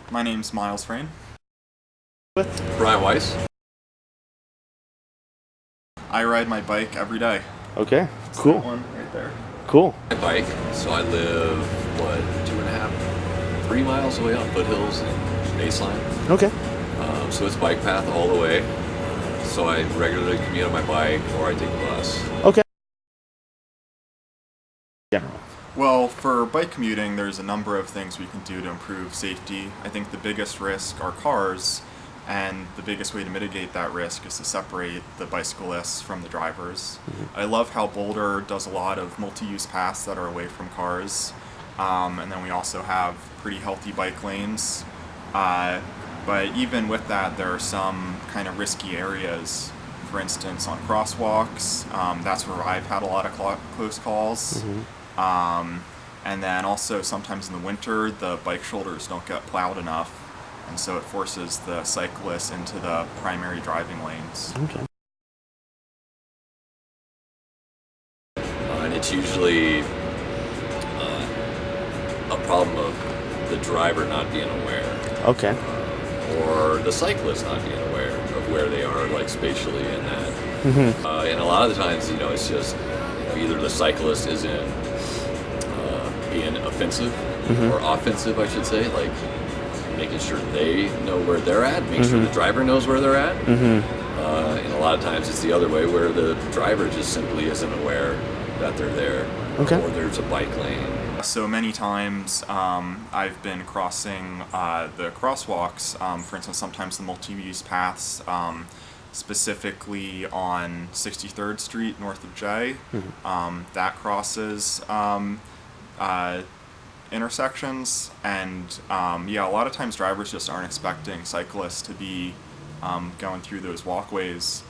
My name's Miles Frain. Weiss. I ride my bike every day. Okay, It's cool. that one right there. Cool. My bike, so I live, 2.5, 3 miles away on foothills and baseline. Okay. So it's bike path all the way. So I regularly commute on my bike or I take the bus. Okay. General. Well, for bike commuting, there's a number of things we can do to improve safety. I think the biggest risk are cars, and the biggest way to mitigate that risk is to separate the bicyclists from the drivers. I love how Boulder does a lot of multi-use paths that are away from cars, and then we also have pretty healthy bike lanes. But even with that, there are some kind of risky areas. For instance, on crosswalks, that's where I've had a lot of close calls. And then also sometimes in the winter, the bike shoulders don't get plowed enough, and so it forces the cyclists into the primary driving lanes. Okay. And it's usually a problem of the driver not being aware. Okay. Or the cyclist not being aware of where they are, like spatially in that. And a lot of the times, it's just either the cyclist isn't being offensive or offensive, I should say, like making sure they know where they're at, make sure the driver knows where they're at. And a lot of times it's the other way, where the driver just simply isn't aware that they're there, or there's a bike lane. So many times I've been crossing the crosswalks, for instance, sometimes the multi-use paths, specifically on 63rd Street north of J. That crosses intersections, and yeah, a lot of times drivers just aren't expecting cyclists to be going through those walkways.